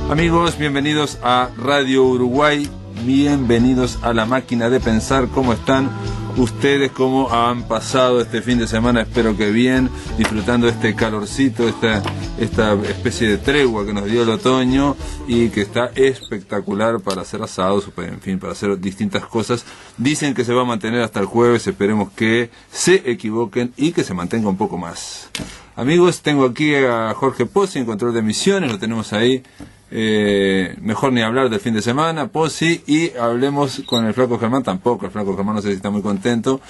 Amigos, bienvenidos a Radio Uruguay, bienvenidos a La Máquina de Pensar. ¿Cómo están ustedes? ¿Cómo han pasado este fin de semana? Espero que bien, disfrutando este calorcito, esta especie de tregua que nos dio el otoño y que está espectacular para hacer asados, en fin, para hacer distintas cosas. Dicen que se va a mantener hasta el jueves, esperemos que se equivoquen y que se mantenga un poco más. Amigos, tengo aquí a Jorge Pozzi en control de emisiones, lo tenemos ahí. Mejor ni hablar del fin de semana, Pozzi, y hablemos con el Flaco Germán. Tampoco, el Flaco Germán no sé si está muy contento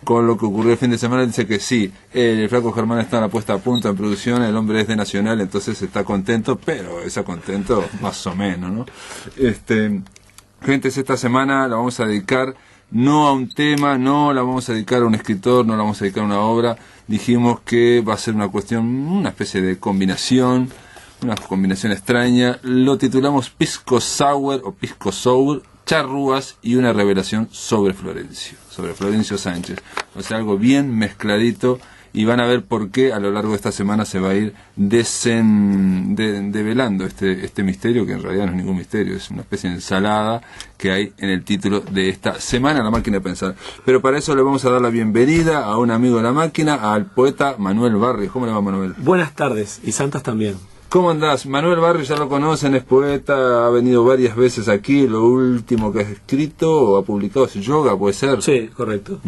con lo que ocurrió el fin de semana. Dice que sí, el Flaco Germán está en la puesta a punto en producción, el hombre es de Nacional, entonces está contento, pero está contento más o menos, ¿no? Gente, esta semana la vamos a dedicar no a un tema, no la vamos a dedicar a un escritor, no la vamos a dedicar a una obra. Dijimos que va a ser una cuestión, una especie de combinación, una combinación extraña. Lo titulamos Pisco Sour o Pisco Sour, charrúas y una revelación sobre Florencio Sánchez. O sea, algo bien mezcladito, y van a ver por qué a lo largo de esta semana se va a ir develando este misterio, que en realidad no es ningún misterio, es una especie de ensalada que hay en el título de esta semana, La Máquina de Pensar. Pero para eso le vamos a dar la bienvenida a un amigo de la máquina, al poeta Manuel Barrios. ¿Cómo le va, Manuel? Buenas tardes, y santas también. ¿Cómo andás? Manuel Barrios ya lo conocen, es poeta, ha venido varias veces aquí. Lo último que ha escrito o ha publicado es Yoga, ¿puede ser? Sí, correcto.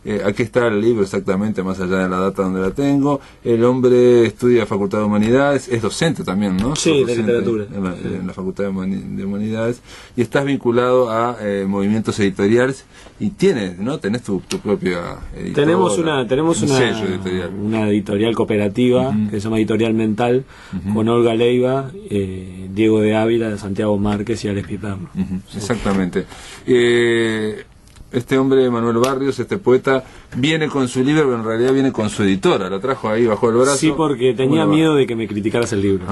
Y aquí está el libro exactamente, más allá de la data donde la tengo. El hombre estudia Facultad de Humanidades, es docente también, ¿no? Sí, de literatura. En la Facultad de Humanidades. Y estás vinculado a movimientos editoriales y tienes, ¿no? Tenés tu propia editora. Tenemos una editorial cooperativa que se llama Editorial Mental, con Olga Leiva, Diego de Ávila, Santiago Márquez y Alex Piperno. Exactamente. Este hombre, Manuel Barrios, este poeta, viene con su libro, pero en realidad viene con su editora. La trajo ahí bajo el brazo. Sí, porque tenía miedo de que me criticaras el libro.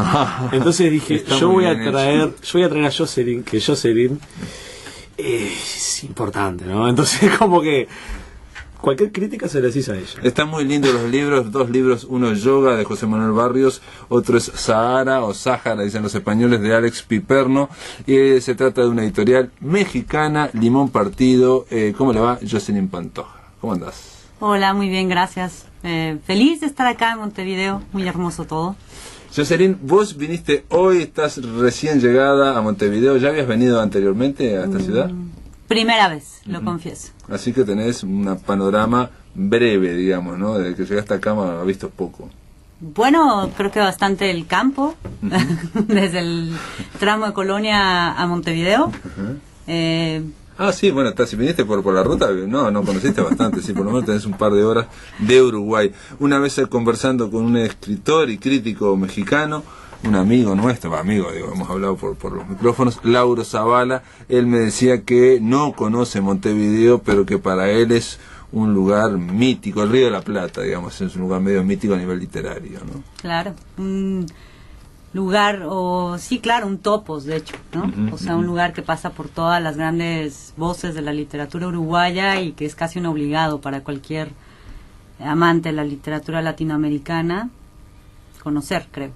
Entonces dije, yo voy a traer a Jocelyn, que Jocelyn es importante, ¿no? Entonces como que cualquier crítica se la decís a ella. Están muy lindos los libros, dos libros, uno es Yoga de José Manuel Barrios, otro es Sahara o Sáhara, dicen los españoles, de Alex Piperno, y se trata de una editorial mexicana, Limón Partido. ¿Cómo le va, Jocelyn Pantoja? ¿Cómo andás? Hola, muy bien, gracias. Feliz de estar acá en Montevideo, muy hermoso todo. Jocelyn, vos viniste hoy, estás recién llegada a Montevideo, ¿ya habías venido anteriormente a esta ciudad? Primera vez, lo confieso. Así que tenés un panorama breve, digamos, ¿no? Desde que llegaste acá has visto poco. Bueno, creo que bastante el campo, desde el tramo de Colonia a Montevideo. Sí, bueno, si viniste por la ruta, no conociste bastante, sí, por lo menos tenés un par de horas de Uruguay. Una vez conversando con un escritor y crítico mexicano, un amigo nuestro, hemos hablado por los micrófonos, Lauro Zavala, él me decía que no conoce Montevideo, pero que para él es un lugar mítico, el Río de la Plata, digamos, es un lugar medio mítico a nivel literario, ¿no? Claro, un lugar, un topos, de hecho, ¿no? O sea, un lugar que pasa por todas las grandes voces de la literatura uruguaya y que es casi un obligado para cualquier amante de la literatura latinoamericana conocer, creo.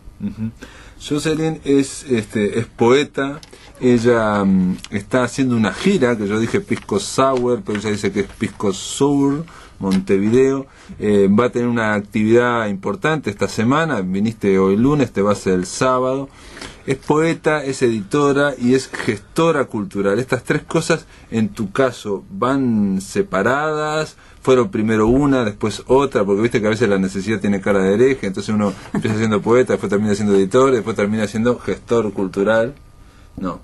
Jocelyn es poeta. Ella está haciendo una gira, que yo dije Pisco Sour, pero ella dice que es Pisco Sour, Montevideo. Va a tener una actividad importante esta semana. Viniste hoy lunes, te vas el sábado. Es poeta, es editora y es gestora cultural. Estas tres cosas, en tu caso, ¿van separadas? ¿Fueron primero una, después otra? Porque viste que a veces la necesidad tiene cara de hereje, entonces uno empieza siendo poeta, después termina siendo editor, después termina siendo gestor cultural. No.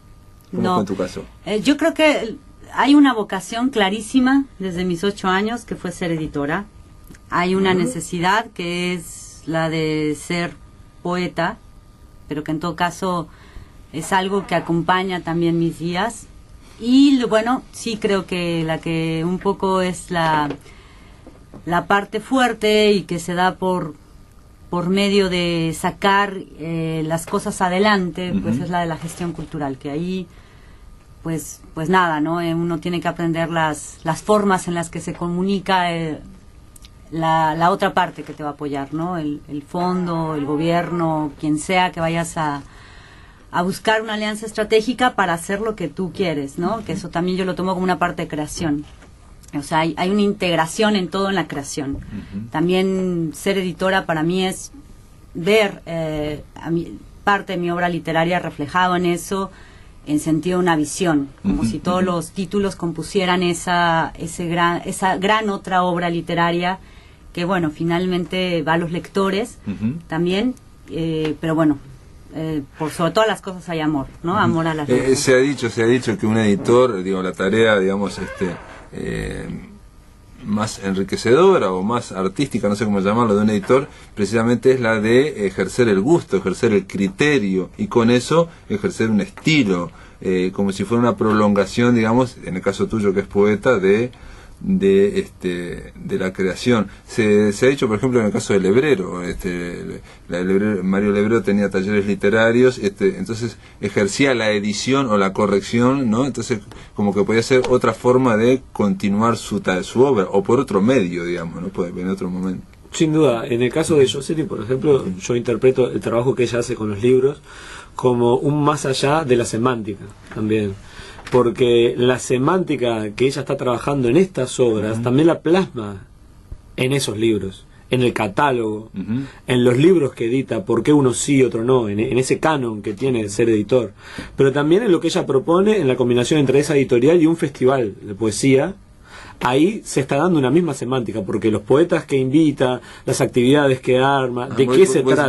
¿Cómo fue en tu caso? Yo creo que hay una vocación clarísima desde mis 8 años, que fue ser editora. Hay una necesidad que es la de ser poeta, pero que en todo caso es algo que acompaña también mis días. Y bueno, sí creo que la que un poco es la parte fuerte y que se da por medio de sacar las cosas adelante, pues es la de la gestión cultural, que ahí pues nada, ¿no? Uno tiene que aprender las formas en las que se comunica la otra parte que te va a apoyar, ¿no? El fondo, el gobierno, quien sea que vayas a a buscar una alianza estratégica para hacer lo que tú quieres, ¿no? Que eso también yo lo tomo como una parte de creación. O sea, hay una integración en todo en la creación. También ser editora para mí es ver parte de mi obra literaria reflejado en eso, en sentido de una visión, como si todos los títulos compusieran esa gran otra obra literaria que, bueno, finalmente va a los lectores también, pero bueno, por sobre todas las cosas hay amor, ¿no? Amor a las letras. Se ha dicho que un editor, digo, la tarea, digamos, más enriquecedora o más artística, no sé cómo llamarlo, de un editor, precisamente es la de ejercer el gusto, ejercer el criterio, y con eso ejercer un estilo, como si fuera una prolongación, digamos, en el caso tuyo que es poeta, de la creación. Se ha dicho, por ejemplo, en el caso del Lebrero, Mario Lebrero tenía talleres literarios, entonces ejercía la edición o la corrección, ¿no? Entonces como que podía ser otra forma de continuar su obra, o por otro medio, digamos, ¿no? Puede en otro momento. Sin duda, en el caso de Jocelyn, por ejemplo, yo interpreto el trabajo que ella hace con los libros como un más allá de la semántica también, porque la semántica que ella está trabajando en estas obras también la plasma en esos libros, en el catálogo, en los libros que edita, por qué uno sí y otro no, en ese canon que tiene de ser editor, pero también en lo que ella propone en la combinación entre esa editorial y un festival de poesía. Ahí se está dando una misma semántica, porque los poetas que invita, las actividades que arma, de qué se trata,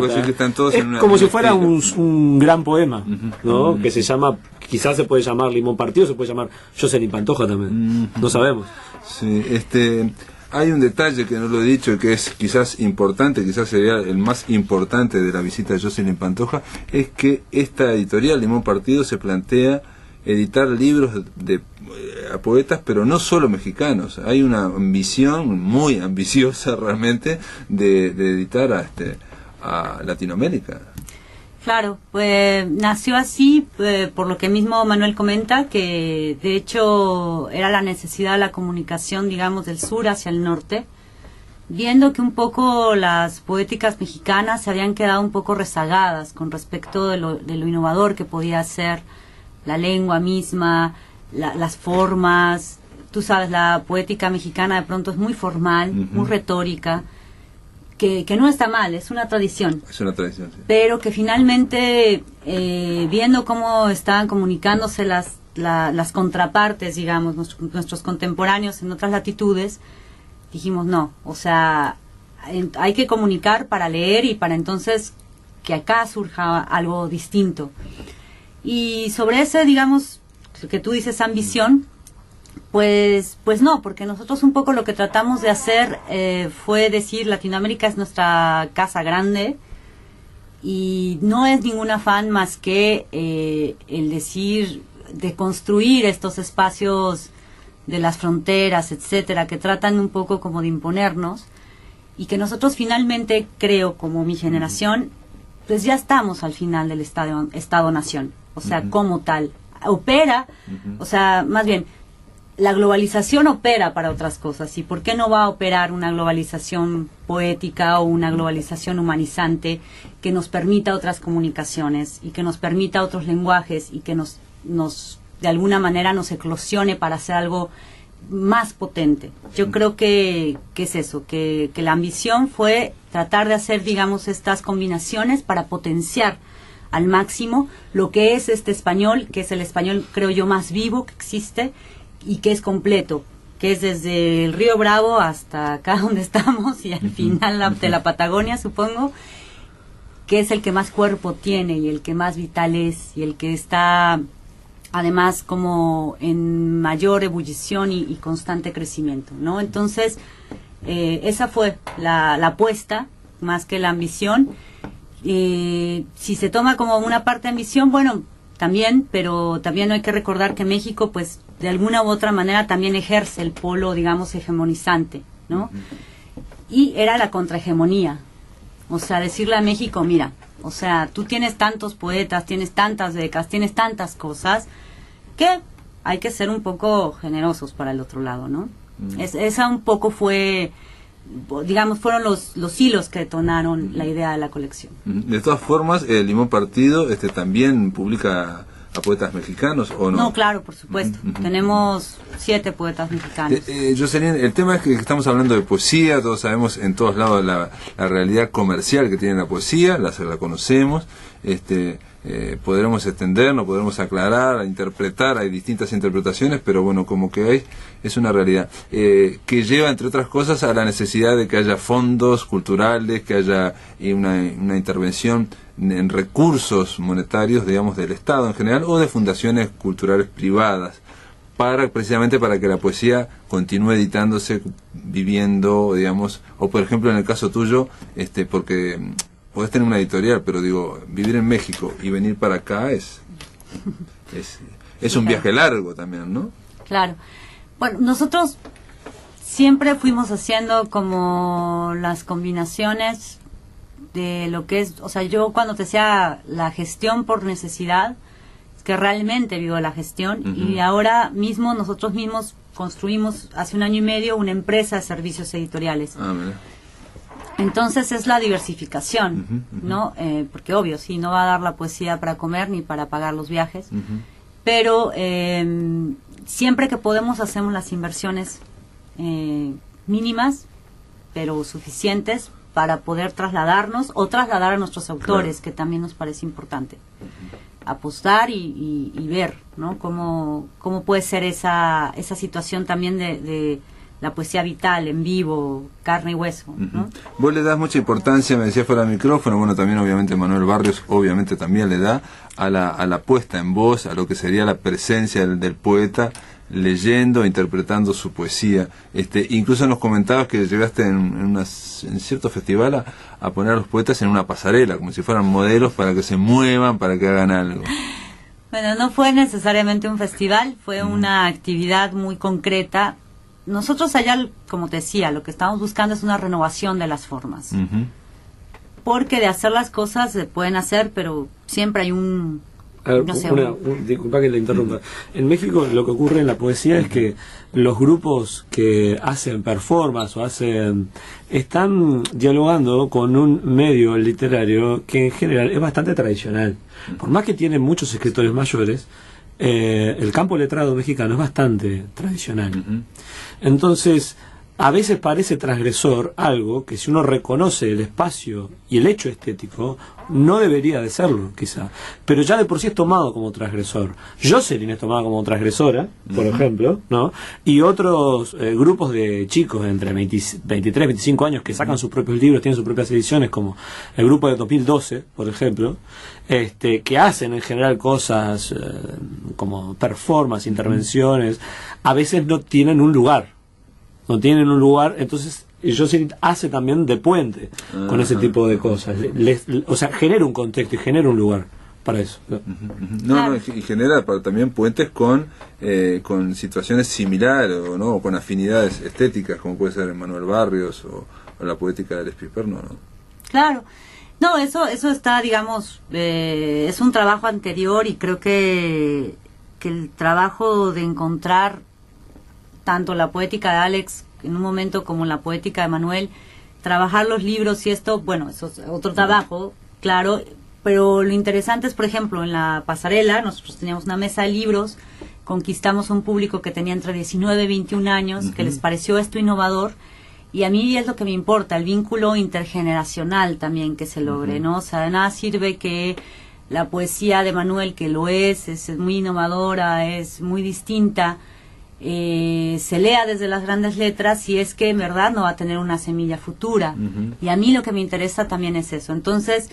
es como si fuera un gran poema, ¿no? Que se llama, quizás se puede llamar Limón Partido, se puede llamar Jocelyn Pantoja también, no sabemos. Sí, hay un detalle que no lo he dicho, que es quizás importante, quizás sería el más importante de la visita de Jocelyn Pantoja, es que esta editorial Limón Partido se plantea editar libros de poetas, pero no solo mexicanos. Hay una ambición muy ambiciosa realmente de editar a Latinoamérica. Claro, pues nació así, por lo que mismo Manuel comenta, que de hecho era la necesidad de la comunicación, digamos, del sur hacia el norte, viendo que un poco las poéticas mexicanas se habían quedado un poco rezagadas con respecto de lo innovador que podía ser la lengua misma, las formas. Tú sabes, la poética mexicana de pronto es muy formal, muy retórica, que no está mal, es una tradición. Es una tradición, sí. Pero que finalmente, viendo cómo estaban comunicándose las contrapartes, digamos, nuestros contemporáneos en otras latitudes, dijimos no, o sea, hay que comunicar para leer y para entonces que acá surja algo distinto. Y sobre ese, digamos, que tú dices ambición, pues no, porque nosotros un poco lo que tratamos de hacer fue decir, Latinoamérica es nuestra casa grande y no es ningún afán más que el decir, de construir estos espacios de las fronteras, etcétera, que tratan un poco como de imponernos, y que nosotros finalmente, creo, como mi generación, pues ya estamos al final del Estado-Nación. O sea, como tal, opera, o sea, más bien, la globalización opera para otras cosas, ¿y por qué no va a operar una globalización poética o una globalización humanizante que nos permita otras comunicaciones y que nos permita otros lenguajes y que nos de alguna manera nos eclosione para hacer algo más potente? Yo creo que es eso, que la ambición fue tratar de hacer, digamos, estas combinaciones para potenciar al máximo lo que es este español, que es el español, creo yo, más vivo que existe y que es completo, que es desde el Río Bravo hasta acá donde estamos y al final de la Patagonia, supongo, que es el que más cuerpo tiene y el que más vital es y el que está además como en mayor ebullición y constante crecimiento, ¿no? Entonces, esa fue la apuesta, más que la ambición. Si se toma como una parte de ambición, bueno, también, pero también hay que recordar que México, pues, de alguna u otra manera también ejerce el polo, digamos, hegemonizante, ¿no? Y era la contrahegemonía. O sea, decirle a México, mira, o sea, tú tienes tantos poetas, tienes tantas becas, tienes tantas cosas, que hay que ser un poco generosos para el otro lado, ¿no? Esa un poco fue digamos, fueron los hilos que detonaron la idea de la colección. De todas formas, el Limón Partido también publica a poetas mexicanos, ¿o no? No, claro, por supuesto. Tenemos 7 poetas mexicanos. Jocelyn, el tema es que estamos hablando de poesía, todos sabemos en todos lados la realidad comercial que tiene la poesía, la conocemos, podremos extendernos, podremos aclarar, interpretar, hay distintas interpretaciones, pero bueno, como que es una realidad que lleva, entre otras cosas, a la necesidad de que haya fondos culturales, que haya una intervención en recursos monetarios, digamos, del Estado en general o de fundaciones culturales privadas, precisamente para que la poesía continúe editándose, viviendo, digamos, o por ejemplo en el caso tuyo, porque podés tener una editorial, pero digo, vivir en México y venir para acá es un viaje largo también, ¿no? Claro. Bueno, nosotros siempre fuimos haciendo como las combinaciones de lo que es, o sea, yo cuando te decía la gestión por necesidad, es que realmente vivo la gestión, y ahora mismo nosotros mismos construimos hace 1 año y medio una empresa de servicios editoriales. Entonces es la diversificación, ¿no? Porque obvio, sí, no va a dar la poesía para comer ni para pagar los viajes, pero siempre que podemos hacemos las inversiones mínimas, pero suficientes para poder trasladarnos o trasladar a nuestros autores, que también nos parece importante. Apostar y ver, ¿no? Cómo puede ser esa situación también de la poesía vital, en vivo, carne y hueso, ¿no? Vos le das mucha importancia, me decía fuera del micrófono, bueno, también obviamente Manuel Barrios obviamente también le da a la puesta en voz, a lo que sería la presencia del poeta leyendo, interpretando su poesía. Incluso nos comentabas que llegaste en cierto festival a poner a los poetas en una pasarela, como si fueran modelos para que se muevan, para que hagan algo. Bueno, no fue necesariamente un festival, fue una actividad muy concreta. Nosotros allá, como te decía, lo que estamos buscando es una renovación de las formas. Porque de hacer las cosas se pueden hacer, pero siempre hay disculpa que le interrumpa. En México lo que ocurre en la poesía es que los grupos que hacen performance están dialogando con un medio literario que en general es bastante tradicional. Por más que tiene muchos escritores mayores, el campo letrado mexicano es bastante tradicional. Entonces, a veces parece transgresor algo que, si uno reconoce el espacio y el hecho estético, no debería de serlo, quizá. Pero ya de por sí es tomado como transgresor. Jocelyn es tomada como transgresora, por ejemplo, ¿no? Y otros grupos de chicos entre 23 y 25 años que sacan sus propios libros, tienen sus propias ediciones, como el grupo de 2012, por ejemplo, que hacen en general cosas como performance, intervenciones, a veces no tienen un lugar. Entonces Jocelyn hace también de puente con ese tipo de cosas. O sea, genera un contexto y genera un lugar para eso. Y genera también puentes con situaciones similares, ¿no? O con afinidades estéticas, como puede ser Manuel Barrios o la poética del Espiperno, ¿no? Claro. No, eso está, digamos, es un trabajo anterior, y creo que el trabajo de encontrar tanto la poética de Alex en un momento como la poética de Manuel, trabajar los libros y esto, bueno, eso es otro trabajo, claro, pero lo interesante es, por ejemplo, en la pasarela nosotros teníamos una mesa de libros, conquistamos un público que tenía entre 19 y 21 años, que les pareció esto innovador, y a mí es lo que me importa, el vínculo intergeneracional también que se logre, ¿no? O sea, de nada sirve que la poesía de Manuel, que lo es muy innovadora, es muy distinta, se lea desde las grandes letras, si es que en verdad no va a tener una semilla futura. Y a mí lo que me interesa también es eso. Entonces,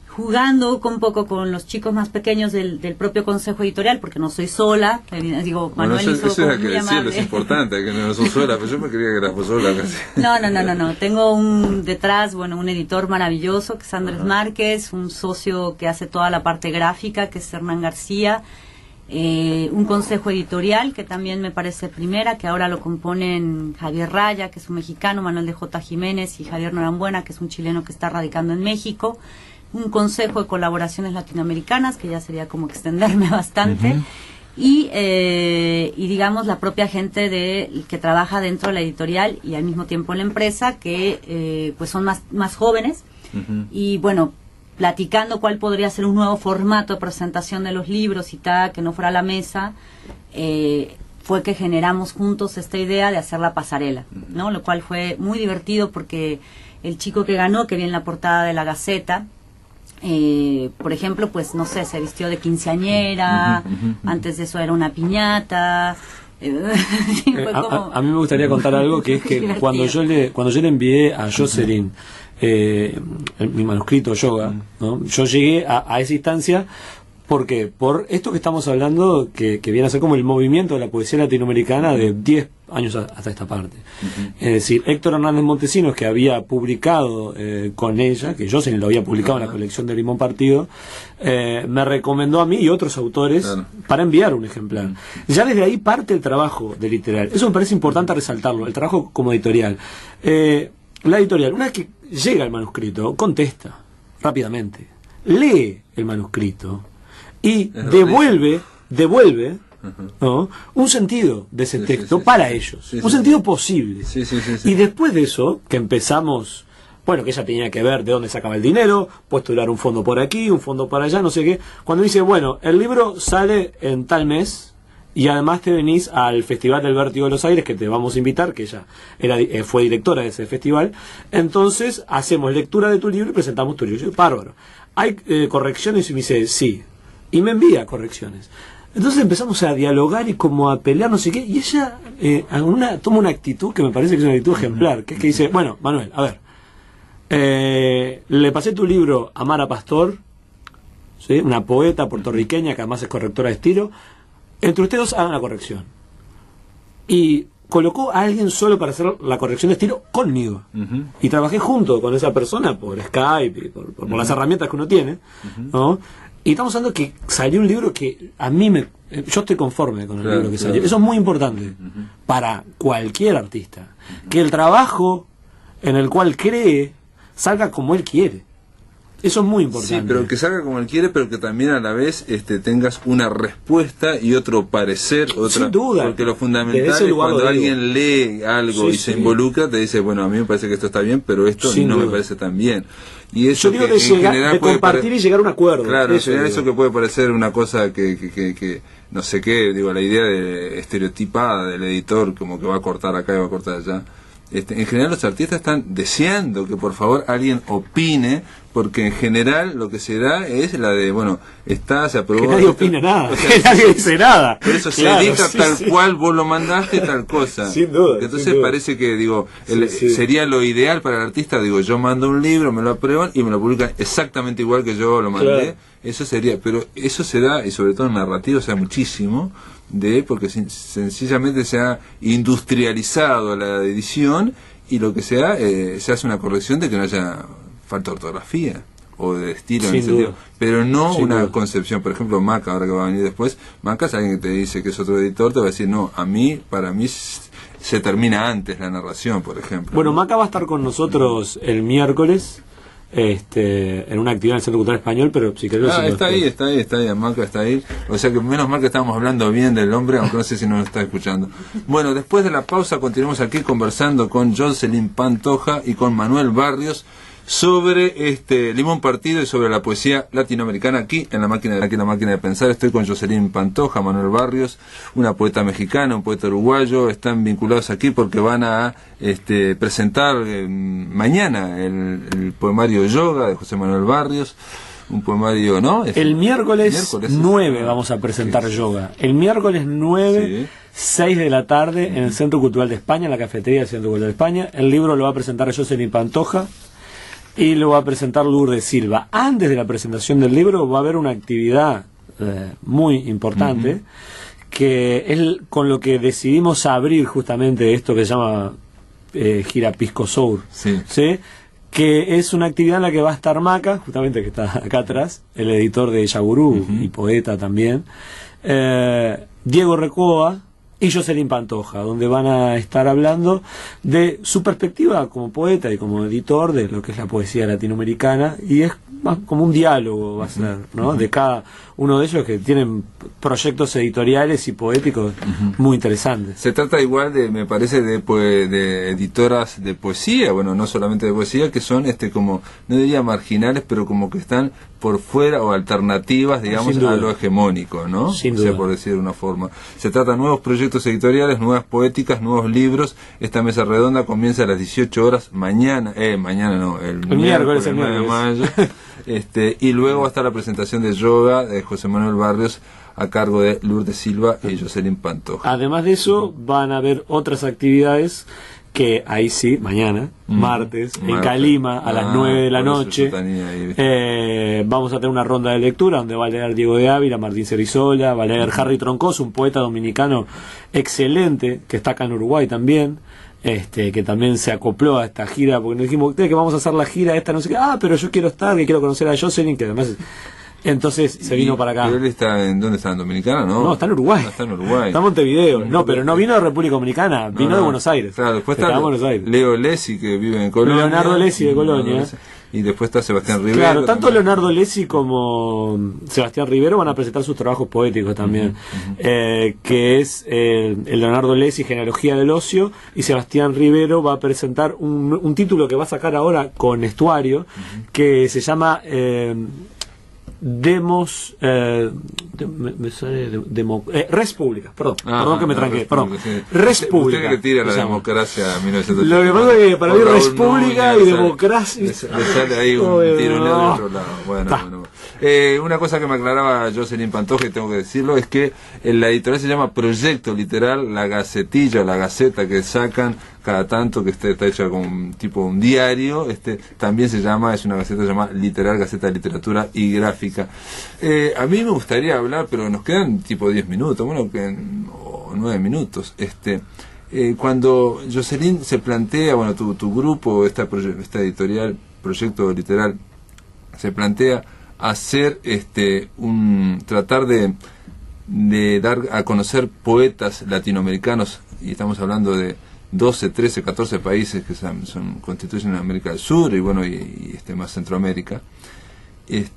jugando un poco con los chicos más pequeños del propio consejo editorial, porque no soy sola, digo, Manuel hizo eso es que decirlo, es importante, que no soy sola, pero yo me creía que eras sola casi. No, tengo detrás, un editor maravilloso, que es Andrés Márquez, un socio que hace toda la parte gráfica, que es Hernán García, un consejo editorial que también me parece primera, que ahora lo componen Javier Raya, que es un mexicano, Manuel de J. Jiménez y Javier Norambuena, que es un chileno que está radicando en México, un consejo de colaboraciones latinoamericanas, que ya sería como extenderme bastante, y digamos la propia gente que trabaja dentro de la editorial y al mismo tiempo en la empresa, que pues son más jóvenes. Y bueno, platicando cuál podría ser un nuevo formato de presentación de los libros y tal, que no fuera la mesa, fue que generamos juntos esta idea de hacer la pasarela, ¿no? Lo cual fue muy divertido porque el chico que ganó, que viene en la portada de la Gaceta, por ejemplo, pues no sé, se vistió de quinceañera, antes de eso era una piñata. A mí me gustaría contar algo, que es que cuando yo le envié a Jocelyn mi manuscrito Yoga, ¿no? Yo llegué a esa instancia porque por esto que estamos hablando, que viene a ser como el movimiento de la poesía latinoamericana de 10 años hasta esta parte. Es decir, Héctor Hernández Montesinos, que había publicado con ella, que Jocelyn lo había publicado en la colección de Limón Partido, me recomendó a mí y otros autores para enviar un ejemplar. Ya desde ahí parte el trabajo de Literal. Eso me parece importante resaltarlo, el trabajo como editorial. La editorial, una vez que llega el manuscrito, contesta rápidamente, lee el manuscrito y devuelve ¿no? un sentido de ese texto para ellos, un sentido posible. Y después de eso, que empezamos, bueno, que ella tenía que ver de dónde sacaba el dinero, postular un fondo por aquí, un fondo por allá, no sé qué, cuando dice, bueno, el libro sale en tal mes, y además te venís al Festival del Vértigo de los Aires, que te vamos a invitar, que ella fue directora de ese festival. Entonces hacemos lectura de tu libro y presentamos tu libro. Bárbaro. ¿Hay correcciones? Y me dice, sí. Y me envía correcciones. Entonces empezamos a dialogar y como a pelear, no sé qué. Y ella toma una actitud que me parece que es una actitud ejemplar, que es que dice, bueno, Manuel, a ver, le pasé tu libro a Mara Pastor, ¿sí? Una poeta puertorriqueña que además es correctora de estilo. Entre ustedes hagan la corrección. Y colocó a alguien solo para hacer la corrección de estilo conmigo. Y trabajé junto con esa persona por Skype y por las herramientas que uno tiene, ¿no? Y estamos hablando que salió un libro que a mí yo estoy conforme con el libro que salió. Eso es muy importante para cualquier artista. Que el trabajo en el cual cree salga como él quiere. Eso es muy importante. Sí, pero que salga como él quiere, pero que también a la vez tengas una respuesta y otro parecer. Sin duda. Porque lo fundamental es cuando alguien lee algo y se involucra, te dice, bueno, a mí me parece que esto está bien, pero esto no me parece tan bien. Y eso yo digo que en general de compartir y llegar a un acuerdo. Claro, eso que puede parecer una cosa que no sé qué, digo, la idea estereotipada del editor, como que va a cortar acá y va a cortar allá. En general los artistas están deseando que por favor alguien opine, porque en general lo que se da es la de, bueno, se aprobó. Que nadie opina nada, que nadie dice nada. Por eso se edita cual vos lo mandaste, tal cosa. Sin duda. Entonces parece que, digo, sería lo ideal para el artista, digo, yo mando un libro, me lo aprueban y me lo publican exactamente igual que yo lo mandé. Claro. Eso sería, pero eso se da, y sobre todo en narrativo se da muchísimo, porque sencillamente se ha industrializado la edición y lo que se hace una corrección de que no haya falta de ortografía o de estilo en ese sentido, pero no una concepción. Por ejemplo, Maca, ahora que va a venir después, Maca es alguien que te dice que es otro editor, te va a decir, no, para mí se termina antes la narración, por ejemplo. Bueno, Maca va a estar con nosotros el miércoles en una actividad en el Centro Cultural Español, pero si querés... está ahí, Maca está ahí. O sea que menos mal que estábamos hablando bien del hombre, aunque no sé si nos está escuchando. Bueno, después de la pausa continuamos aquí conversando con Jocelyn Pantoja y con Manuel Barrios sobre Limón Partido y sobre la poesía latinoamericana aquí en la máquina de pensar. Estoy con Jocelyn Pantoja, Manuel Barrios, una poeta mexicana, un poeta uruguayo. Están vinculados aquí porque van a presentar mañana el poemario Yoga de José Manuel Barrios, un poemario, ¿no? El miércoles 9 vamos a presentar Yoga. El miércoles 9, 6 de la tarde en el Centro Cultural de España, en la cafetería del Centro Cultural de España. El libro lo va a presentar Jocelyn Pantoja y lo va a presentar Lourdes Silva. Antes de la presentación del libro va a haber una actividad muy importante, que es con lo que decidimos abrir justamente esto que se llama Gira Pisco Sour, ¿sí? Que es una actividad en la que va a estar Maca, justamente que está acá atrás, el editor de Yagurú y poeta también, Diego Recoa y Jocelyn Pantoja, donde van a estar hablando de su perspectiva como poeta y como editor de lo que es la poesía latinoamericana, y es más como un diálogo va a ser, ¿no? De cada uno de ellos, que tienen proyectos editoriales y poéticos muy interesantes. Se trata igual de, me parece, de editoras de poesía, bueno, no solamente de poesía, que son como, no diría marginales, pero como que están por fuera, o alternativas, digamos, a lo hegemónico, ¿no? Sin duda. Por decir de una forma. Se trata de nuevos proyectos editoriales, nuevas poéticas, nuevos libros. Esta mesa redonda comienza a las 18 horas mañana no, el miércoles 9 de mayo. Y luego va a estar la presentación de yoga de José Manuel Barrios, a cargo de Lourdes Silva y Jocelyn Pantoja. Además de eso, van a haber otras actividades que ahí sí, mañana, martes, en Calima, a las 9 de la noche, vamos a tener una ronda de lectura donde va a leer Diego de Ávila, Martín Cerizola, va a leer Harry Troncoso, un poeta dominicano excelente, que está acá en Uruguay también, que también se acopló a esta gira, porque nos dijimos que vamos a hacer la gira esta, no sé qué, pero yo quiero estar, que quiero conocer a Jocelyn, que además... Entonces se vino para acá. ¿Pero él está dónde está? ¿En Dominicana, no? No, está en Uruguay. Está en Uruguay. Está en Montevideo. No, pero no vino de República Dominicana, vino de Buenos Aires. Claro, después está Buenos Aires. Leo Lessi, que vive en Colonia. Leonardo Lessi de Colonia. Y después está Sebastián Rivero. Claro, tanto también. Leonardo Lessi como Sebastián Rivero van a presentar sus trabajos poéticos también, que es el Leonardo Lessi, Genealogía del Ocio, y Sebastián Rivero va a presentar un título que va a sacar ahora con Estuario, que se llama... Demos me sale Res Pública, perdón que me tranqué, Res Pública. Usted que tira la democracia a 1980. Lo que pasa es que para mí Res Pública y democracia le sale ahí un tironeo de otro lado. Bueno. Una cosa que me aclaraba Jocelyn Pantoja, y tengo que decirlo, es que la editorial se llama Proyecto Literal, la gacetilla o la gaceta que sacan cada tanto, que está hecha como tipo un diario, también es una gaceta llamada Literal, Gaceta de Literatura y Gráfica. A mí me gustaría hablar, pero nos quedan tipo 10 minutos, o 9 minutos. Cuando Jocelyn se plantea, tu grupo, esta editorial, Proyecto Literal, se plantea hacer tratar de dar a conocer poetas latinoamericanos, y estamos hablando de 12, 13, 14 países que constituyen América del Sur y más Centroamérica. El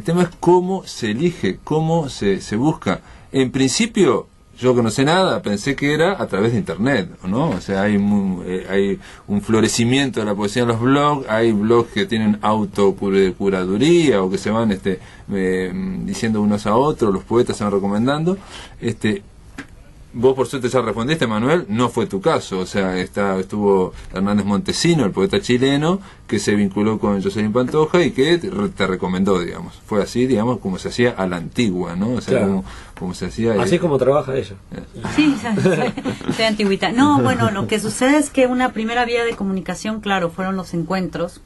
tema es cómo se elige, cómo se busca. En principio, yo que no sé nada, pensé que era a través de internet, ¿no? O sea, hay un florecimiento de la poesía en los blogs, hay blogs que tienen autocuraduría o que se van diciendo unos a otros, los poetas se van recomendando. Vos por suerte ya respondiste, Manuel, no fue tu caso, o sea, estuvo Hernández Montesino, el poeta chileno, que se vinculó con Jocelyn Pantoja y que te recomendó, digamos. Fue así, digamos, como se hacía a la antigua, ¿no? O sea, claro. como se hacía... Así como trabaja ella. Sí, soy antigüita. No, bueno, lo que sucede es que una primera vía de comunicación, claro, fueron los encuentros.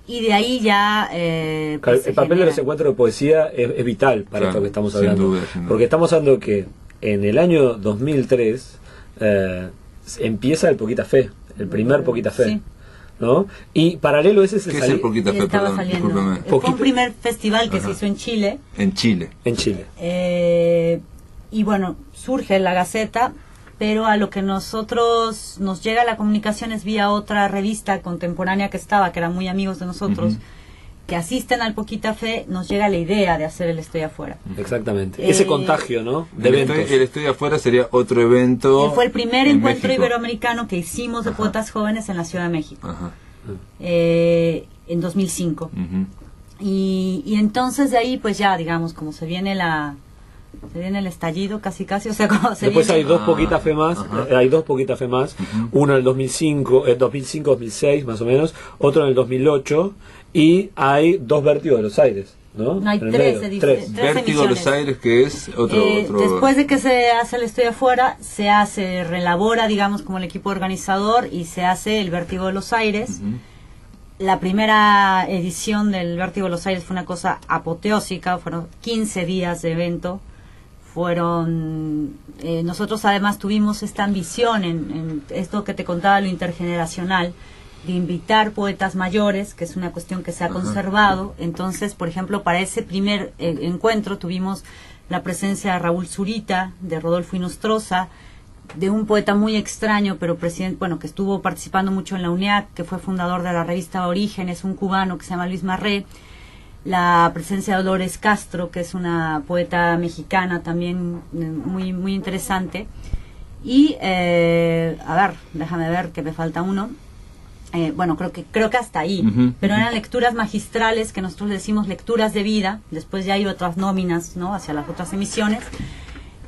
Y de ahí ya... el papel de los encuentros de poesía es vital para esto que estamos hablando. Sin duda. Porque estamos hablando que en el año 2003 empieza el Poquita Fe, el primer Poquita Fe, sí. Y paralelo ese ¿Qué es el Poquita Fe? Perdón, discúlpeme. Fue un primer festival que se hizo en Chile. En Chile. Y bueno, surge la Gaceta, pero a lo que nosotros nos llega la comunicación es vía otra revista contemporánea que era muy amigos de nosotros, que asisten al Poquita Fe, nos llega la idea de hacer el Estoy Afuera. Exactamente. Ese contagio, ¿no? De eventos. El Estoy Afuera sería otro evento. Fue el primer encuentro México iberoamericano que hicimos de poetas jóvenes en la Ciudad de México. En 2005. Y entonces de ahí, pues ya, digamos, como se viene el estallido casi, o sea, como se después viene... hay dos Poquita Fe más, uno en el 2005-2006 más o menos, otro en el 2008, y hay dos Vértigos de los Aires, ¿no? No, hay tres Vértigo de los Aires, que es otro... Después de que se hace el Estoy Afuera, se relabora, digamos, como el equipo organizador, y se hace el Vértigo de los Aires. La primera edición del Vértigo de los Aires fue una cosa apoteósica, fueron 15 días de evento. Nosotros además tuvimos esta ambición en esto que te contaba, lo intergeneracional, de invitar poetas mayores, que es una cuestión que se ha conservado. Entonces, por ejemplo, para ese primer encuentro tuvimos la presencia de Raúl Zurita, de Rodolfo Inostroza, de un poeta muy extraño, pero que estuvo participando mucho en la UNEAC, que fue fundador de la revista Orígenes, un cubano que se llama Luis Marré, la presencia de Dolores Castro, que es una poeta mexicana también muy, muy interesante. Y, déjame ver que me falta uno. Creo que hasta ahí, pero eran lecturas magistrales, que nosotros decimos lecturas de vida. Después ya hay otras nóminas, ¿no?, hacia las otras emisiones,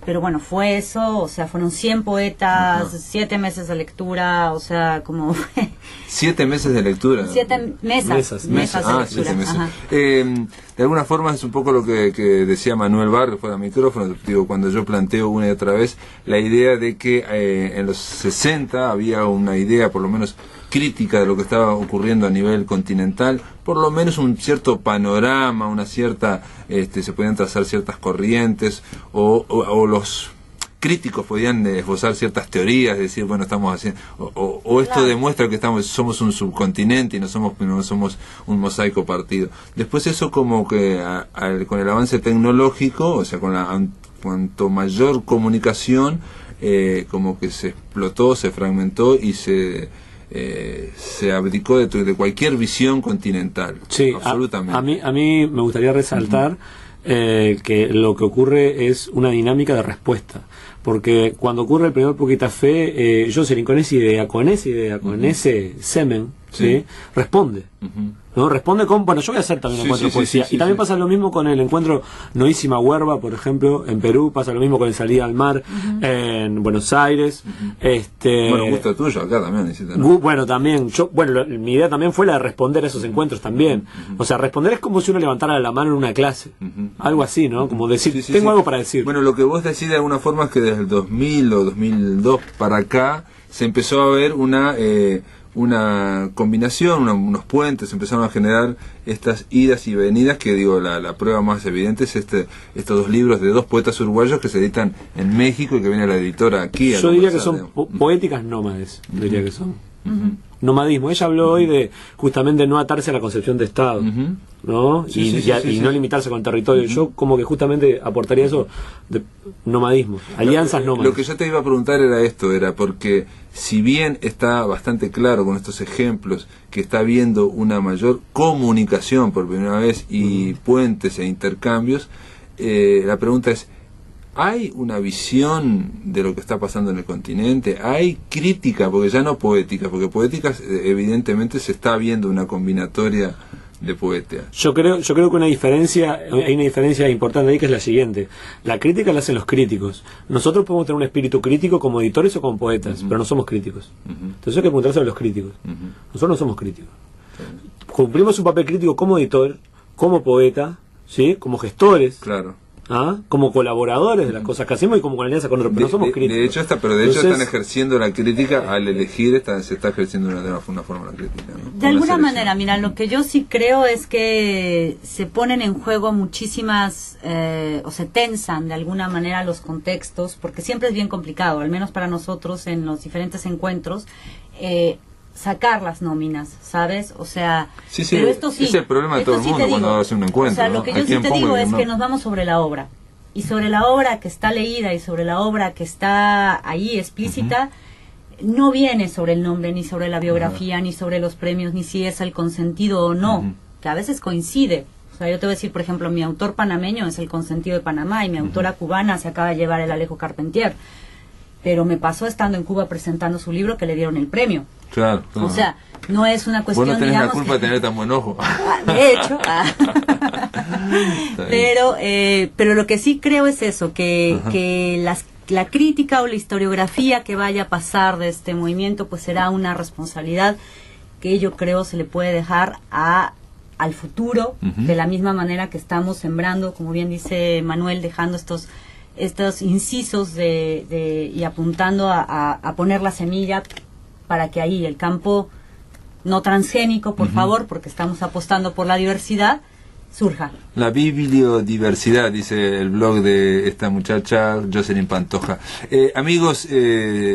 pero bueno, fue eso. O sea, fueron 100 poetas, 7 meses de lectura, o sea, como 7 meses de lectura. 7 mesas de lectura. 7 meses. De alguna forma es un poco lo que decía Manuel Barrios fuera de micrófono. Digo, cuando yo planteo una y otra vez la idea de que en los 60 había una idea, por lo menos crítica, de lo que estaba ocurriendo a nivel continental, por lo menos un cierto panorama, una cierta, se podían trazar ciertas corrientes, o los críticos podían esbozar ciertas teorías, decir, bueno, estamos haciendo, o esto demuestra que somos un subcontinente y no somos un mosaico partido. Después eso, como que con el avance tecnológico, o sea, cuanto mayor comunicación, como que se explotó, se fragmentó y se abdicó de cualquier visión continental. Sí, absolutamente. A mí me gustaría resaltar que lo que ocurre es una dinámica de respuesta, porque cuando ocurre el primer Poquita Fe, Jocelyn con esa idea, con ese semen, ¿sí? Responde. ¿No? Responde con, bueno, yo voy a hacer también un encuentro de poesía. Y también pasa lo mismo con el encuentro Noísima Huerva, por ejemplo, en Perú. Pasa lo mismo con el Salida al Mar en Buenos Aires. Bueno, gusto tuyo acá también, ¿no? Bueno, también. Mi idea también fue la de responder a esos encuentros también. O sea, responder es como si uno levantara la mano en una clase. Algo así, ¿no? Como decir, tengo algo para decir. Bueno, lo que vos decís de alguna forma es que desde el 2000 o 2002 para acá se empezó a ver una combinación, unos puentes, empezaron a generar estas idas y venidas, que digo, la prueba más evidente es estos 2 libros de 2 poetas uruguayos que se editan en México y que viene la editora aquí. Yo diría que son poéticas nómades, diría que son. Nomadismo. Ella habló hoy de justamente no atarse a la concepción de Estado, ¿no? Y no limitarse con el territorio. Yo como que justamente aportaría eso de nomadismo, alianzas nómadas. Lo que yo te iba a preguntar era porque si bien está bastante claro con estos ejemplos que está habiendo una mayor comunicación por primera vez y puentes e intercambios, la pregunta es, ¿hay una visión de lo que está pasando en el continente? ¿Hay crítica? Porque ya no poética, porque poética evidentemente se está viendo una combinatoria de poetas. Yo creo que hay una diferencia importante ahí, que es la siguiente. La crítica la hacen los críticos. Nosotros podemos tener un espíritu crítico como editores o como poetas, pero no somos críticos. Entonces hay que preguntarse a los críticos. Nosotros no somos críticos. Cumplimos un papel crítico como editor, como poeta, ¿sí? Como gestores. Claro. Como colaboradores de las cosas que hacemos y como con alianza con otros, pero no somos críticos. De hecho están ejerciendo la crítica al elegir, se está ejerciendo de una forma la crítica, ¿no? De alguna manera, mira, lo que yo sí creo es que se ponen en juego muchísimas, o se tensan de alguna manera los contextos, porque siempre es bien complicado, al menos para nosotros en los diferentes encuentros, sacar las nóminas, ¿sabes? O sea, pero esto sí, es el problema de todo el mundo cuando hace un encuentro. O sea, lo que yo sí te digo es que nos vamos sobre la obra. Y sobre la obra que está leída y sobre la obra que está ahí explícita, no viene sobre el nombre, ni sobre la biografía, ni sobre los premios, ni si es el consentido o no, que a veces coincide. O sea, yo te voy a decir, por ejemplo, mi autor panameño es el consentido de Panamá y mi autora cubana se acaba de llevar el Alejo Carpentier. Pero me pasó estando en Cuba presentando su libro que le dieron el premio. Claro. O sea, no es una cuestión, vos no tenés digamos, la culpa de tener tan buen ojo. De hecho. Pero lo que sí creo es eso, que la crítica o la historiografía que vaya a pasar de este movimiento, pues será una responsabilidad que yo creo se le puede dejar al futuro, de la misma manera que estamos sembrando, como bien dice Manuel, dejando estos incisos y apuntando a poner la semilla para que ahí el campo no transgénico, por favor, porque estamos apostando por la diversidad, surja. La bibliodiversidad, dice el blog de esta muchacha, Jocelyn Pantoja. Amigos,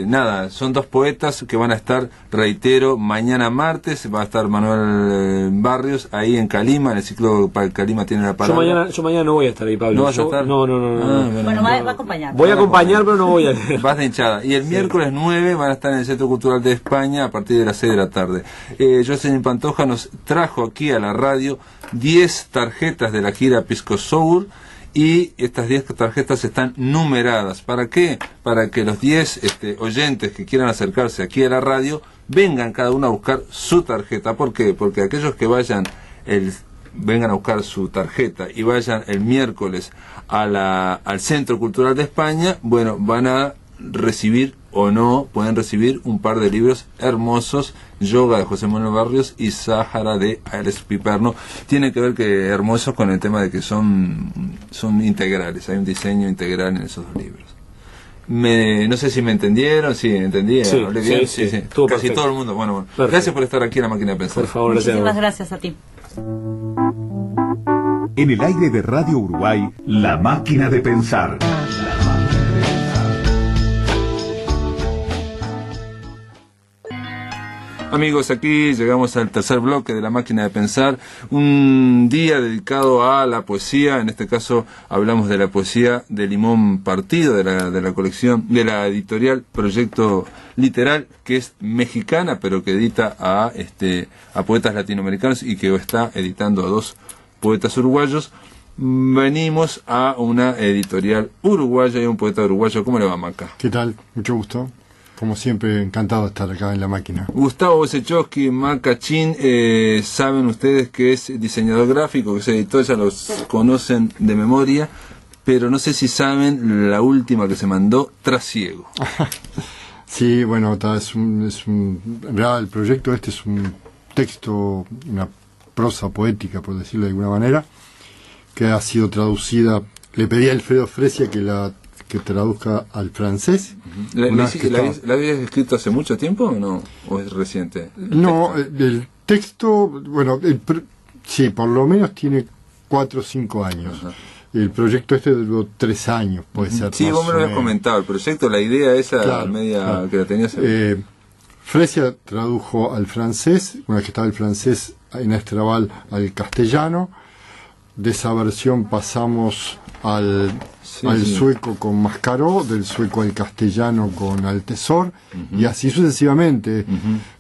nada, son dos poetas que van a estar, reitero, mañana martes, va a estar Manuel Barrios, ahí en Calima, en el ciclo Calima tiene la palabra. Yo mañana no voy a estar ahí, Pablo. ¿No vas a estar? No. Bueno, va a acompañar. Voy a acompañar, pero no voy a leer. Vas de hinchada. Y el miércoles 9 van a estar en el Centro Cultural de España a partir de las 6 de la tarde. Jocelyn Pantoja nos trajo aquí a la radio 10 tarjetas de la gira Pisco Sour, y estas 10 tarjetas están numeradas. ¿Para qué? Para que los 10 oyentes que quieran acercarse aquí a la radio vengan cada uno a buscar su tarjeta. ¿Por qué? Porque aquellos que vengan a buscar su tarjeta y vayan el miércoles al Centro Cultural de España, bueno, van a recibir o no, pueden recibir un par de libros hermosos, Yoga de José Manuel Barrios y Sáhara de Alex Piperno. Tiene que ver que hermosos con el tema de que son integrales, hay un diseño integral en esos dos libros. No sé si me entendieron, sí, entendí, sí, hablé bien, sí. Casi perfecto. todo el mundo, bueno. Gracias por estar aquí en La Máquina de Pensar. Por favor, Muchísimas gracias a ti. En el aire de Radio Uruguay, La Máquina de Pensar. Amigos, aquí llegamos al tercer bloque de La Máquina de Pensar, un día dedicado a la poesía. En este caso hablamos de la poesía de Limón Partido, de la colección, de la editorial Proyecto Literal, que es mexicana, pero que edita a poetas latinoamericanos y que está editando a 2 poetas uruguayos. Venimos a una editorial uruguaya y un poeta uruguayo. ¿Cómo le va, Maca? ¿Qué tal? Mucho gusto. Como siempre, encantado de estar acá en La Máquina. Gustavo Wojciechowski, Maca Chin, saben ustedes que es diseñador gráfico, que es editor, ya los conocen de memoria, pero no sé si saben la última que se mandó, Trasiego. Sí, bueno, en realidad el proyecto es un texto, una prosa poética, por decirlo de alguna manera, que ha sido traducida. Le pedí a Alfredo Fresia que traduzca al francés. ¿La habías escrito hace mucho tiempo o no? ¿O es reciente? No, el texto, bueno, sí, por lo menos tiene 4 o 5 años. Ajá. El proyecto duró 3 años, puede ser. Sí, vos me lo habías comentado, el proyecto, la idea esa claro. Que la tenías. Fresia tradujo al francés, una vez que estaba el francés en Estrabal al castellano. De esa versión pasamos al sueco con Mascaró, del sueco al castellano con Altesor, y así sucesivamente.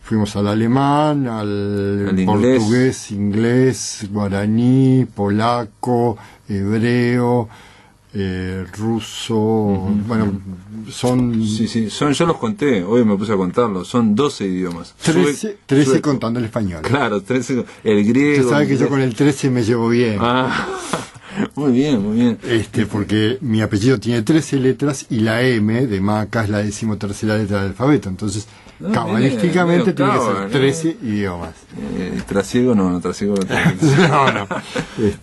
Fuimos al alemán, al portugués, inglés, guaraní, polaco, hebreo, ruso, bueno, son... Sí, yo los conté, hoy me puse a contarlos, son 12 idiomas. 13 contando el español. Claro, 13, el griego... Usted sabe que yo con el 13 me llevo bien. Muy bien. Porque mi apellido tiene 13 letras y la M de Maca es la 13ª letra del alfabeto, entonces cabalísticamente tiene que ser 13 idiomas. Trasiego no. No.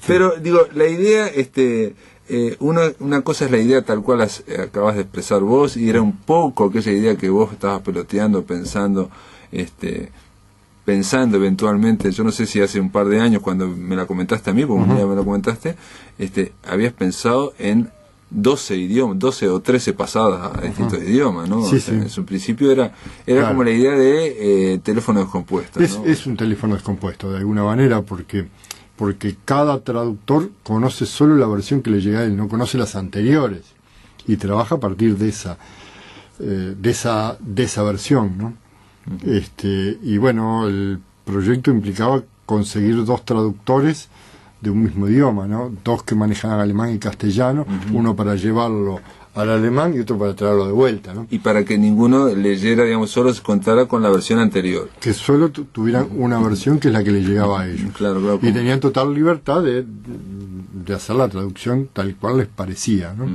Pero digo, la idea, una cosa es la idea tal cual acabas de expresar vos, y era un poco aquella idea que vos estabas peloteando, pensando eventualmente, yo no sé si hace un par de años cuando me la comentaste a mí, porque un día me la comentaste, habías pensado en 12 idiomas, 12 o 13 pasadas a distintos idiomas, ¿no? Sí, En su principio era claro. Como la idea de teléfono descompuesto, ¿no? Es un teléfono descompuesto, de alguna manera, porque cada traductor conoce solo la versión que le llega a él, no conoce las anteriores, y trabaja a partir de esa versión, ¿no? Y bueno, el proyecto implicaba conseguir 2 traductores de un mismo idioma, ¿no? 2 que manejaran alemán y castellano, uno para llevarlo al alemán y otro para traerlo de vuelta, ¿no? Y para que ninguno leyera, solo se contara con la versión anterior. Que solo tuvieran una versión que es la que le llegaba a ellos. Claro, y tenían total libertad de hacer la traducción tal cual les parecía, ¿no?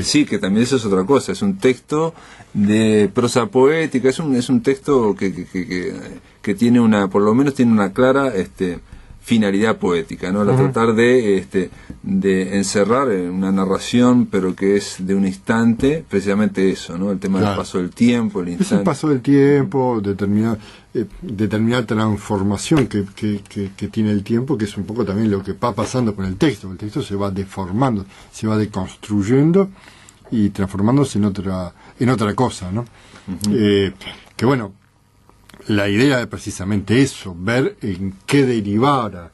Sí, que también eso es otra cosa, es un texto de prosa poética, es un texto que tiene por lo menos tiene una clara finalidad poética, ¿no? Tratar de encerrar en una narración, pero que es de un instante, precisamente eso, ¿no? El tema del paso del tiempo, el instante. Es el paso del tiempo, determinada transformación que tiene el tiempo, que es un poco también lo que va pasando con el texto. El texto se va deformando, se va deconstruyendo y transformándose en otra cosa, ¿no? Que bueno, la idea es precisamente eso, ver en qué derivara,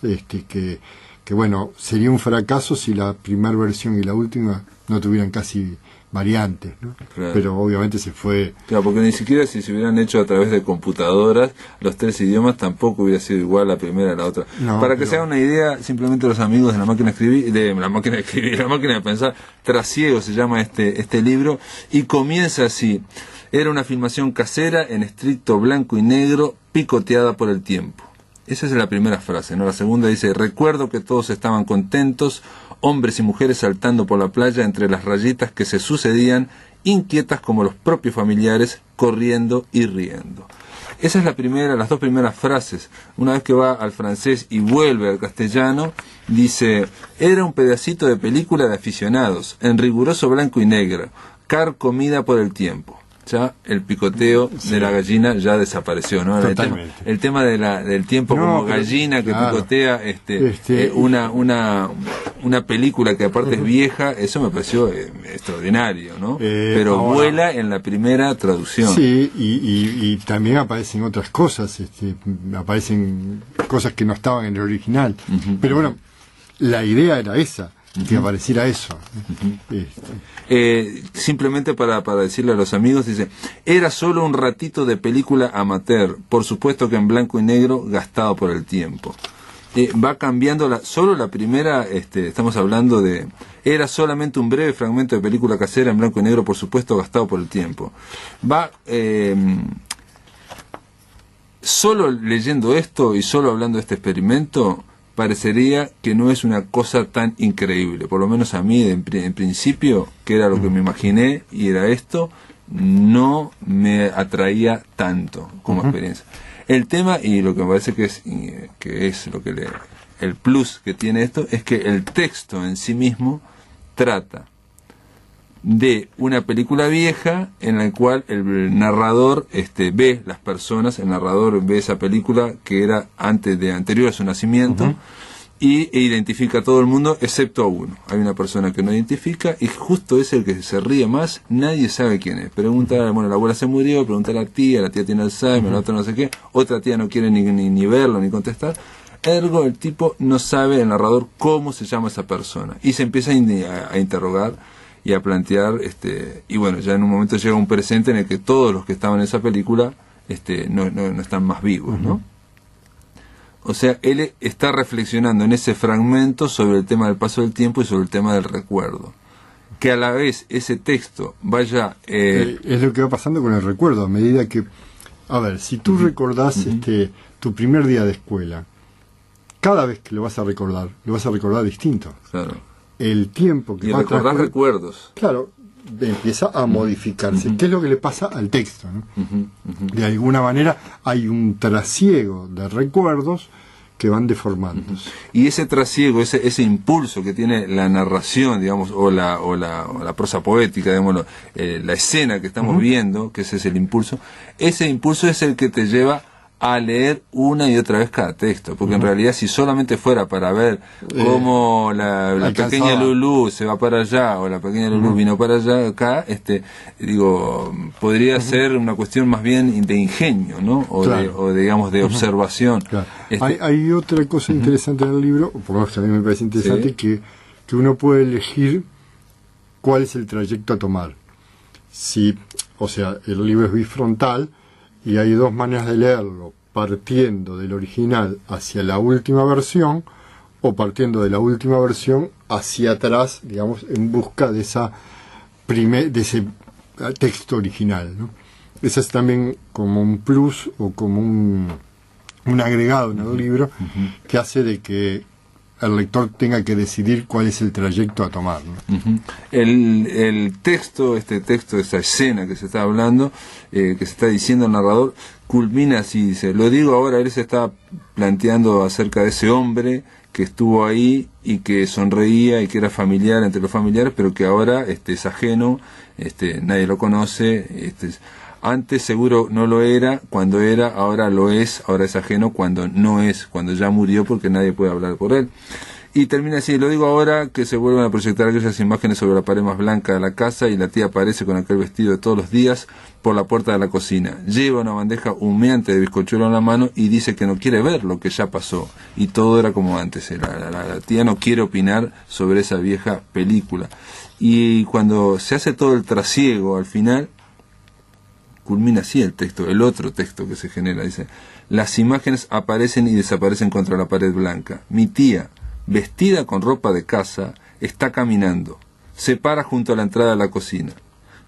que bueno, sería un fracaso si la primera versión y la última no tuvieran casi variantes, ¿no? Claro. Pero obviamente se fue... Claro, porque ni siquiera si se hubieran hecho a través de computadoras, los 3 idiomas tampoco hubiera sido igual la primera a la otra. No, para que se haga una idea, simplemente los amigos de La Máquina de Escribir, La Máquina de Pensar, Trasiego se llama este libro, y comienza así: era una filmación casera en estricto blanco y negro, picoteada por el tiempo. Esa es la primera frase, ¿no? La segunda dice: recuerdo que todos estaban contentos, hombres y mujeres saltando por la playa entre las rayitas que se sucedían, inquietas como los propios familiares, corriendo y riendo. Esa es las 2 primeras frases. Una vez que va al francés y vuelve al castellano, dice: era un pedacito de película de aficionados, en riguroso blanco y negro, carcomida por el tiempo. Ya el picoteo de la gallina ya desapareció, ¿no? El tema del tiempo como gallina que picotea una película que aparte es vieja, eso me pareció extraordinario, ¿no? Pero ahora, vuela en la primera traducción. Sí, y también aparecen otras cosas, aparecen cosas que no estaban en el original. Pero bueno, la idea era esa, que apareciera eso. Simplemente para decirle a los amigos, dice: era solo un ratito de película amateur, por supuesto que en blanco y negro, gastado por el tiempo. Va cambiando solo la primera, estamos hablando de: era solamente un breve fragmento de película casera en blanco y negro, por supuesto gastado por el tiempo. Va solo leyendo esto y solo hablando de este experimento, parecería que no es una cosa tan increíble. Por lo menos a mí, en principio, que era lo que me imaginé y era esto, no me atraía tanto como experiencia. El tema, y lo que me parece que es lo que el plus que tiene esto, es que el texto en sí mismo trata de una película vieja en la cual el narrador ve las personas, el narrador ve esa película que era anterior a su nacimiento, e identifica a todo el mundo excepto a uno. Hay una persona que no identifica y justo es el que se ríe más, nadie sabe quién es. Pregunta, bueno, la abuela se murió, pregunta a la tía tiene Alzheimer, la otra no sé qué, otra tía no quiere ni verlo ni contestar. Ergo, el tipo no sabe, el narrador, cómo se llama esa persona. Y se empieza a interrogar y a plantear, y bueno, ya en un momento llega un presente en el que todos los que estaban en esa película no están más vivos, ¿no? O sea, él está reflexionando en ese fragmento sobre el tema del paso del tiempo y sobre el tema del recuerdo. Que a la vez ese texto vaya... es lo que va pasando con el recuerdo, a medida que... A ver, si tú recordás tu primer día de escuela, cada vez que lo vas a recordar distinto. Claro. El tiempo que y recordar recuerdos. Claro, empieza a modificarse. ¿Qué es lo que le pasa al texto, ¿no? De alguna manera hay un trasiego de recuerdos que van deformándose. Y ese trasiego, ese impulso que tiene la narración, digamos, o la prosa poética, digamos, la escena que estamos viendo, que ese es el impulso, ese impulso es el que te lleva a leer una y otra vez cada texto, porque en realidad si solamente fuera para ver cómo la pequeña Lulú se va para allá o la pequeña Lulú vino para allá, acá, podría ser una cuestión más bien de ingenio, ¿no? O digamos de observación. Claro. Hay otra cosa interesante en el libro, por lo menos también me parece interesante, que uno puede elegir cuál es el trayecto a tomar. O sea, el libro es bifrontal, y hay 2 maneras de leerlo: partiendo del original hacia la última versión, o partiendo de la última versión hacia atrás, digamos, en busca de ese texto original, ¿no? Ese es también como un plus o como un agregado en el libro que hace de que el lector tenga que decidir cuál es el trayecto a tomar, ¿no? El texto, esa escena que se está hablando, que se está diciendo el narrador, culmina así, dice, lo digo ahora, él se está planteando acerca de ese hombre que estuvo ahí y que sonreía y que era familiar entre los familiares, pero que ahora es ajeno, nadie lo conoce, antes seguro no lo era, cuando era, ahora lo es, ahora es ajeno, cuando no es, cuando ya murió porque nadie puede hablar por él. Y termina así, lo digo ahora que se vuelven a proyectar aquellas imágenes sobre la pared más blanca de la casa y la tía aparece con aquel vestido de todos los días por la puerta de la cocina. Lleva una bandeja humeante de bizcochuelo en la mano y dice que no quiere ver lo que ya pasó. Y todo era como antes. La tía no quiere opinar sobre esa vieja película. Y cuando se hace todo el trasiego al final, culmina así el texto, el otro texto que se genera. Dice, las imágenes aparecen y desaparecen contra la pared blanca. Mi tía, vestida con ropa de casa, está caminando. Se para junto a la entrada de la cocina.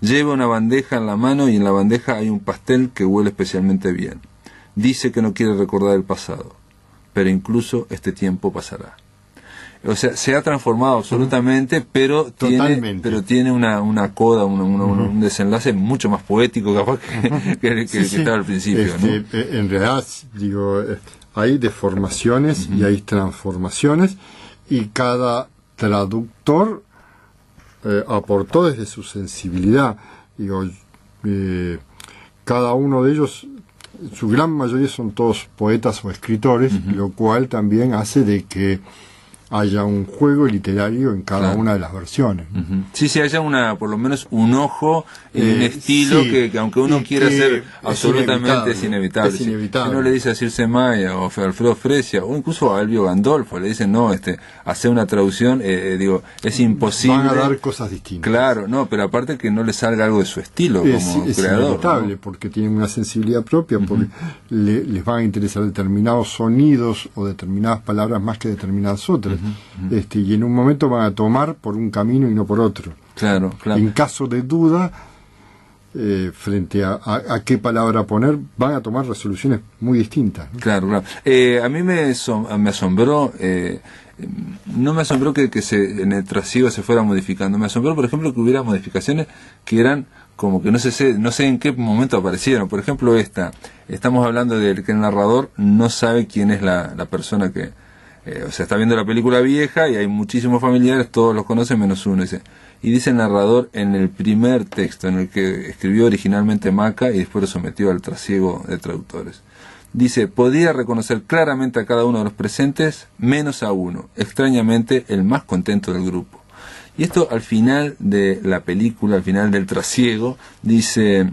Lleva una bandeja en la mano y en la bandeja hay un pastel que huele especialmente bien. Dice que no quiere recordar el pasado, pero incluso este tiempo pasará. O sea, se ha transformado absolutamente, pero tiene una coda, un desenlace mucho más poético capaz que estaba al principio, ¿no? En realidad, digo, hay deformaciones y hay transformaciones, y cada traductor aportó desde su sensibilidad. Digo, cada uno de ellos, su gran mayoría son todos poetas o escritores, lo cual también hace de que haya un juego literario en cada una de las versiones. Sí, haya por lo menos un ojo y un estilo que aunque uno quiera hacer absolutamente es inevitable. Si uno le dice a Circe Maya o a Alfredo Fresia o incluso a Elvio Gandolfo, le dicen no, hacer una traducción, es imposible. Van a dar cosas distintas. Claro, no, pero aparte que no le salga algo de su estilo como creador. Es inevitable, ¿no? Porque tienen una sensibilidad propia, porque les van a interesar determinados sonidos o determinadas palabras más que determinadas otras. Y en un momento van a tomar por un camino y no por otro. Claro. En caso de duda, frente a qué palabra poner, van a tomar resoluciones muy distintas, ¿no? Claro. A mí me asombró, no me asombró que en el trasiego se fuera modificando. Me asombró, por ejemplo, que hubiera modificaciones que eran como que no sé en qué momento aparecieron. Por ejemplo, estamos hablando de que el narrador no sabe quién es la persona que... está viendo la película vieja y hay muchísimos familiares, todos los conocen menos uno. Y dice el narrador en el primer texto, en el que escribió originalmente Maca y después lo sometió al trasiego de traductores. Dice, podía reconocer claramente a cada uno de los presentes, menos a uno, extrañamente el más contento del grupo. Y esto al final de la película, al final del trasiego, dice...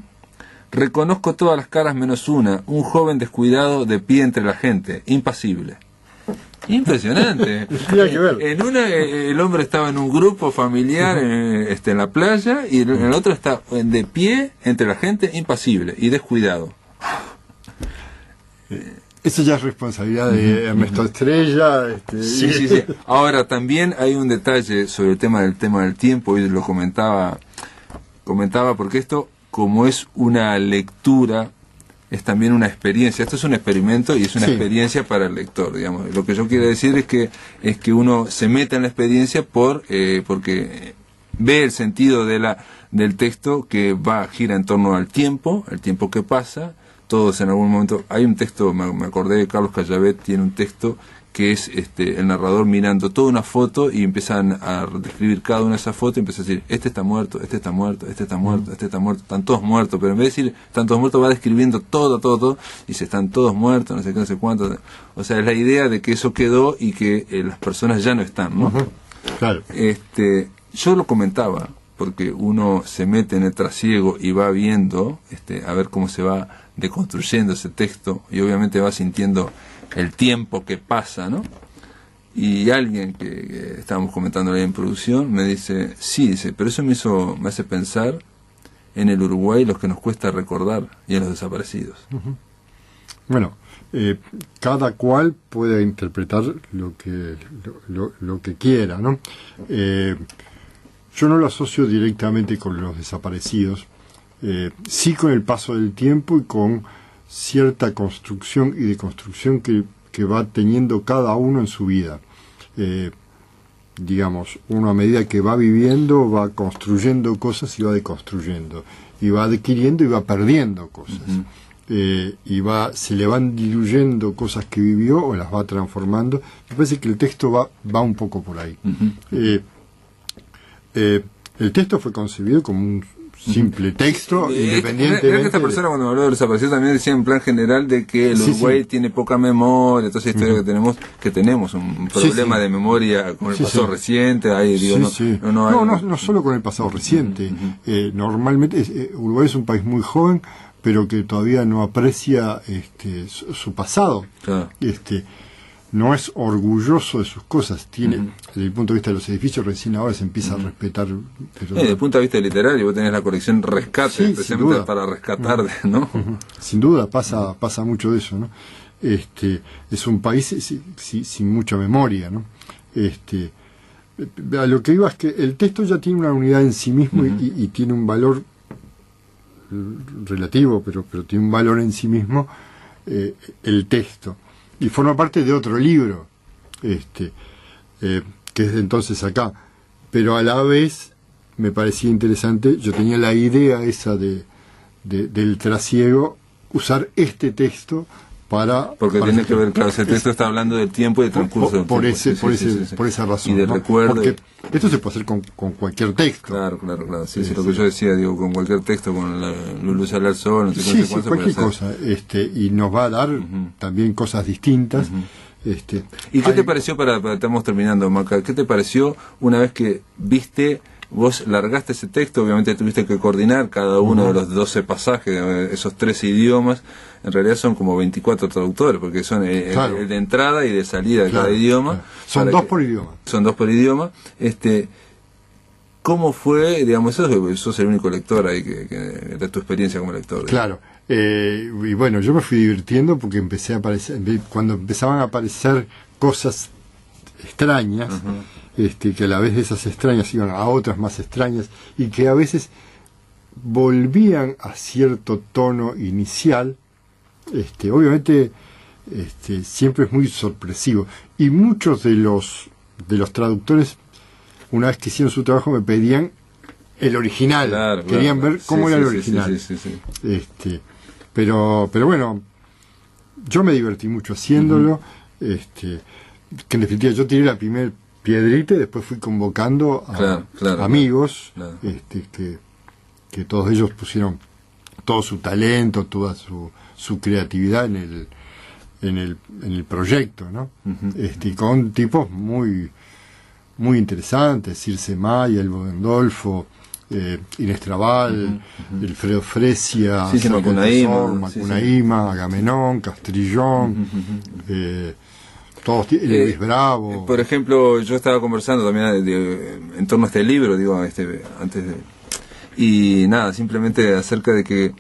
Reconozco todas las caras menos una, un joven descuidado de pie entre la gente, impasible. Impresionante. En una el hombre estaba en un grupo familiar en la playa y en el otro está de pie entre la gente, impasible y descuidado. Eso ya es responsabilidad de Ernesto Estrella. Sí. Ahora también hay un detalle sobre el tema del tiempo, y lo comentaba porque esto, como es una lectura, es también una experiencia. Esto es un experimento y es una experiencia para el lector, digamos. Lo que yo quiero decir es que uno se meta en la experiencia porque ve el sentido del texto que gira en torno al tiempo, el tiempo que pasa. Todos en algún momento, hay un texto, me acordé de Carlos Callavet, tiene un texto que es el narrador mirando toda una foto y empiezan a describir cada una de esas fotos y empieza a decir, este está muerto, este está muerto, este está muerto, este está muerto, están todos muertos, pero en vez de decir están todos muertos va describiendo todo, y dice están todos muertos, no sé qué, no sé cuánto. O sea, es la idea de que eso quedó y que las personas ya no están, ¿no? Claro. Yo lo comentaba, porque uno se mete en el trasiego y va viendo, a ver cómo se va deconstruyendo ese texto, y obviamente va sintiendo el tiempo que pasa, ¿no? Y alguien que estábamos comentando ahí en producción me dice, pero eso me hace pensar en el Uruguay, los que nos cuesta recordar, y en los desaparecidos. Bueno, cada cual puede interpretar lo que quiera, ¿no? Yo no lo asocio directamente con los desaparecidos, sí con el paso del tiempo y con cierta construcción y deconstrucción que va teniendo cada uno en su vida. Digamos, uno a medida que va viviendo va construyendo cosas y va deconstruyendo, y va adquiriendo y va perdiendo cosas. se le van diluyendo cosas que vivió o las va transformando. Me parece que el texto va un poco por ahí. El texto fue concebido como un simple texto, independientemente. Creo que esta persona, cuando me habló de desaparecido, también decía en plan general de que el Uruguay tiene poca memoria, entonces historia que tenemos un problema de memoria con el pasado reciente. Ahí, digo, no solo con el pasado reciente. Normalmente Uruguay es un país muy joven, pero que todavía no aprecia su pasado. Claro. No es orgulloso de sus cosas. Tiene, desde el punto de vista de los edificios, recién ahora se empieza a respetar. Pero desde el punto de vista literario, vos tenés la colección Rescate, especialmente para rescatar, ¿no? Sin duda, pasa mucho de eso, ¿no? Es un país sin mucha memoria, ¿no? A lo que iba es que el texto ya tiene una unidad en sí mismo y tiene un valor relativo, pero tiene un valor en sí mismo, el texto. Y forma parte de otro libro, que es entonces acá. Pero a la vez me parecía interesante, yo tenía la idea esa del trasiego, usar este texto porque tiene que ver, claro, ese texto está hablando del tiempo y del transcurso por esa razón, y de recuerdo, porque esto se puede hacer con cualquier texto. Claro, sí, lo que yo decía, digo, con cualquier texto, con la luz al sol, no sé cualquier cosa, y nos va a dar también cosas distintas. ¿Y qué te pareció, estamos terminando, Maca, qué te pareció una vez que vos largaste ese texto? Obviamente tuviste que coordinar cada uno de los 12 pasajes, esos 13 idiomas. En realidad son como 24 traductores, porque son el de entrada y de salida de cada idioma. Son 2 por idioma. Son 2 por idioma. ¿Cómo fue, digamos, sos el único lector ahí de tu experiencia como lector? Claro. Y bueno, yo me fui divirtiendo porque cuando empezaban a aparecer cosas extrañas, que a la vez de esas extrañas iban a otras más extrañas, y que a veces volvían a cierto tono inicial, obviamente siempre es muy sorpresivo. Y muchos de los traductores, una vez que hicieron su trabajo, me pedían el original, querían ver cómo era el original. Pero bueno, yo me divertí mucho haciéndolo, que en definitiva yo tiré la primera piedrita y después fui convocando a amigos, que todos ellos pusieron todo su talento, toda su creatividad en el proyecto, ¿no? Con tipos muy interesantes, Circe Maya, Elbo Gandolfo, Inés Trabal, Alfredo Fresia, Macunaíma, Agamenón, Castrillón, todos, Luis Bravo. Por ejemplo, yo estaba conversando también en torno a este libro, digo, antes de... Y nada, simplemente acerca de que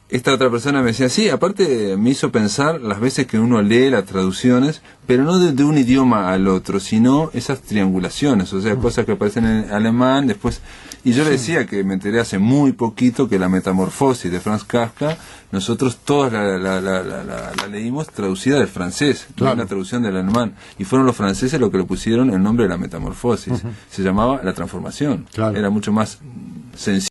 esta otra persona me decía, sí, aparte me hizo pensar las veces que uno lee las traducciones, pero no de un idioma al otro, sino esas triangulaciones, o sea, cosas que aparecen en alemán, después... Y yo le decía que me enteré hace muy poquito que la Metamorfosis de Franz Kafka, nosotros todas la leímos traducida del francés, no una traducción del alemán. Y fueron los franceses los que le pusieron el nombre de la Metamorfosis. Se llamaba La Transformación. Era mucho más sencillo.